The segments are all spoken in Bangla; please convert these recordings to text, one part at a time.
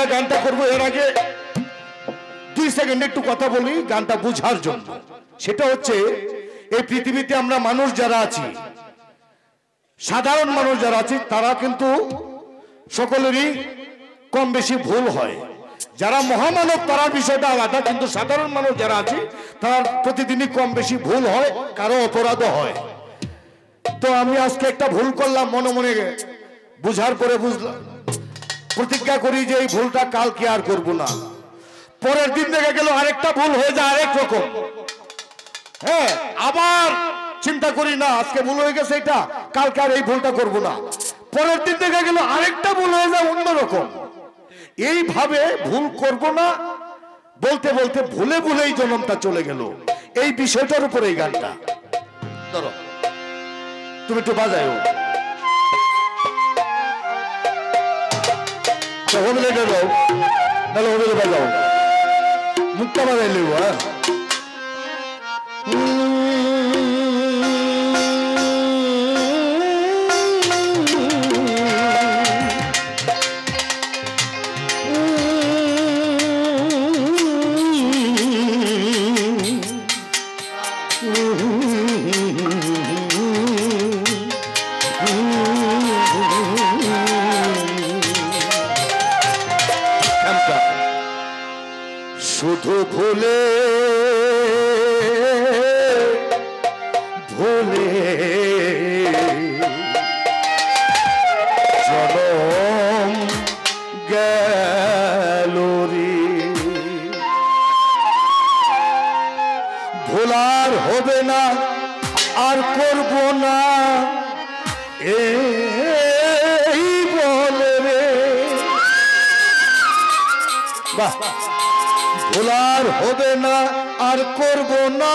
আমরা গানটা করব এর আগে 2 সেকেন্ড একটু কথা বলি গানটা বুঝার জন্য। সেটা হচ্ছে এই পৃথিবীতে আমরা মানুষ যারা আছি, সাধারণ মানুষ যারা আছি, তারা কিন্তু সকলেরই কম বেশি ভুল হয়। যারা মহামানব তার বিষয়টা আলাদা, কিন্তু সাধারণ মানুষ যারা আছে তার প্রতিদিনই কম বেশি ভুল হয়, কারো অপরাধও হয়। তো আমি আজকে একটা ভুল করলাম, মনে মনে বুঝার পরে বুঝলাম, প্রতিজ্ঞা করি যে এই ভুলটা কালকে আর করব না। পরের দিন দেখা গেল আরেকটা ভুল হয়ে যায় আরেক রকম, হ্যাঁ, আবার চিন্তা করি না আজকে ভুল হয়ে গেছে এটা, কালকে আর এই ভুলটা করব না। পরের দিন দেখা গেল আরেকটা ভুল হয়ে যায় অন্যরকম। এইভাবে ভুল করব না বলতে বলতে ভুলে ভুলেই জন্মটা চলে গেল। এই বিষয়টার উপর এই গানটা। ধরো তুমি একটু বাজাও, বাজাও, মুখটা বাজাইলে শুধু ভুলে ভুলে জনম গেল রে, ভোলার হবে না আর করব না এই বলে রে। বাহ, ভোলার হবে না আর করব না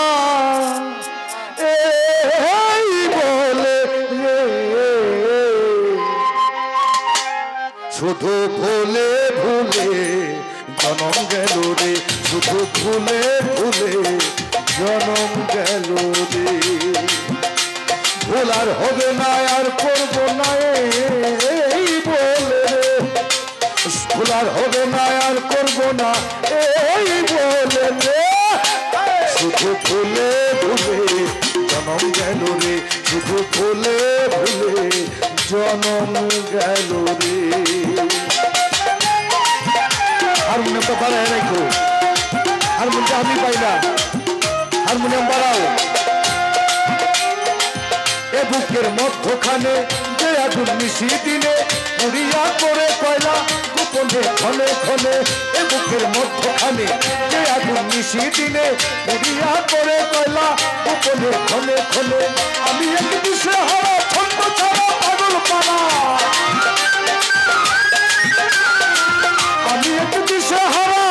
এই বলে রে, শুধু ভুলে ভুলে জনম গেল রে, শুধু ভুলে ভুলে জনম গেল রে, ভোলার হবে না আর করব না এই বলে রে, ভোলার হবে না আর করব না এই বলে রে, শুধু ভুলে ভুলে জনম গেল রে, শুধু ভুলে ভুলে জনম গেল রে। হারমোনিয়াম তো বাড়ায় রাখো, হারমোনিয়ামটা আমি পাই না, হারমোনিয়াম বাড়াও। এ বুকের মধ্যখানে যে আগুন মিশি দিনে পুরিয়া করে কয়লা গোপনে ক্ষণে ক্ষণে, এ বুকের মধ্যখানে যে আগুন মিশি দিনে পুরিয়া করে কয়লা গোপনে ক্ষণে ক্ষণে, আমি এক দিশে হারা ছন্দ ছাড়া পাগল পাড়া, আমি এক দিশে হারা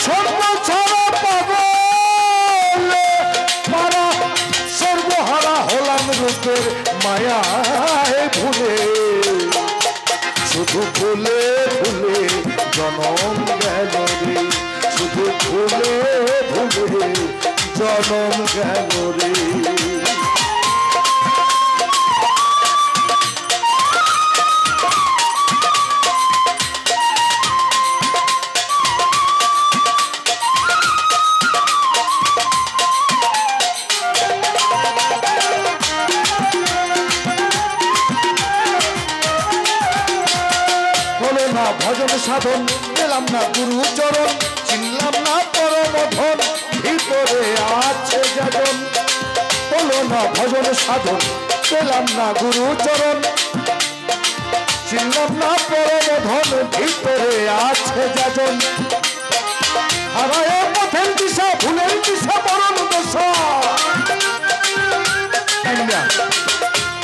ছন্দ ছাড়া পাগল পাড়া, সর্বহারা হলাম রূপের মায়ায় ভুলে, শুধু ভুলে ভুলে জনম গেল রে, শুধু ভুলে ভুলে জনম গেল রে। ভজন সাধন পেলাম না গুরু চরণ, চিনলাম না পরমধন ভিতরে আছে যাজন, বলো না ভজন সাধন পেলাম না গুরু চরণ, চিনলাম না পরমধন ভিতরে আছে যাজন, হারায় পথের দিশা ভুলের দিশা মরণ দশা,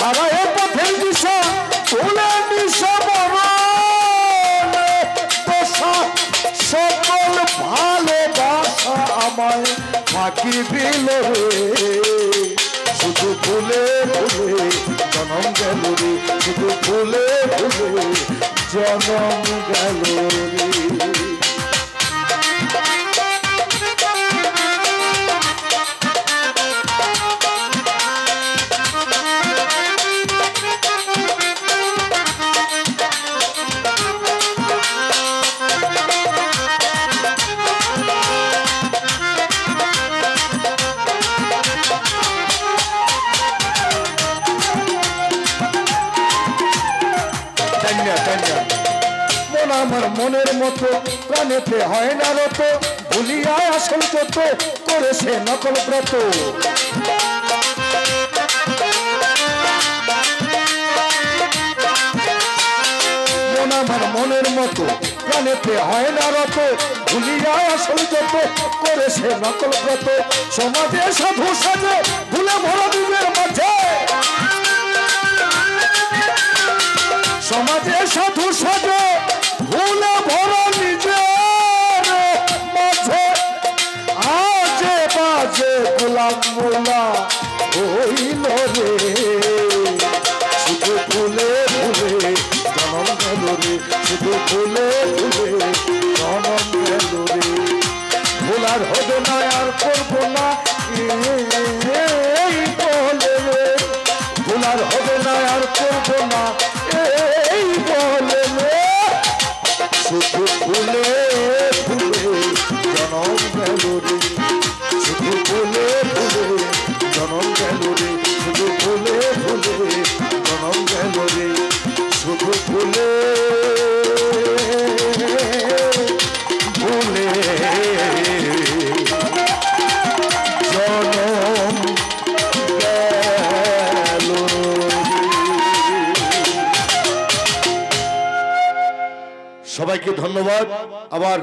হারায় পথের দিশা ভুলের দিশা মরণ, সকল ভালোবাসা আমায় ফাঁকি দিল রে, শুধু ভুলে ভুলে জনম গেল রে, শুধু ভুলে ভুলে জনম গেল রে। মনের মতো প্রাণেতে হয় না রত ভুলিয়া আসল যত করেছে নকল ব্রত মন আমার মনের মতো প্রাণেতে হয় না রত ভুলিয়া আসল যত করেছে নকল ব্রত সমাজে সাধু সাজে ভুলে ভরা দিনের মাঝে সমাজে সাধু সাজে ভুলে ভরা নিজের মাঝে আজে বাজে গোলাম মোলা হইল রে শুধু ভুলে ভুলে জনম গেল রে শুধু ভুলে ভুলে জনম গেল রে ভুলার হবে না আর করবো না এই বলে রে ভুলার হবে না আর করবো না এই বলে রে শুধু ভুলে ভুলে জনম গেল রে শুধু ভুলে ভুলে জনম গেল রে শুধু ভুলে ভুলে জনম গেল রে শুধু ভুলে ভুলে জনম গেল সবাইকে ধন্যবাদ আবার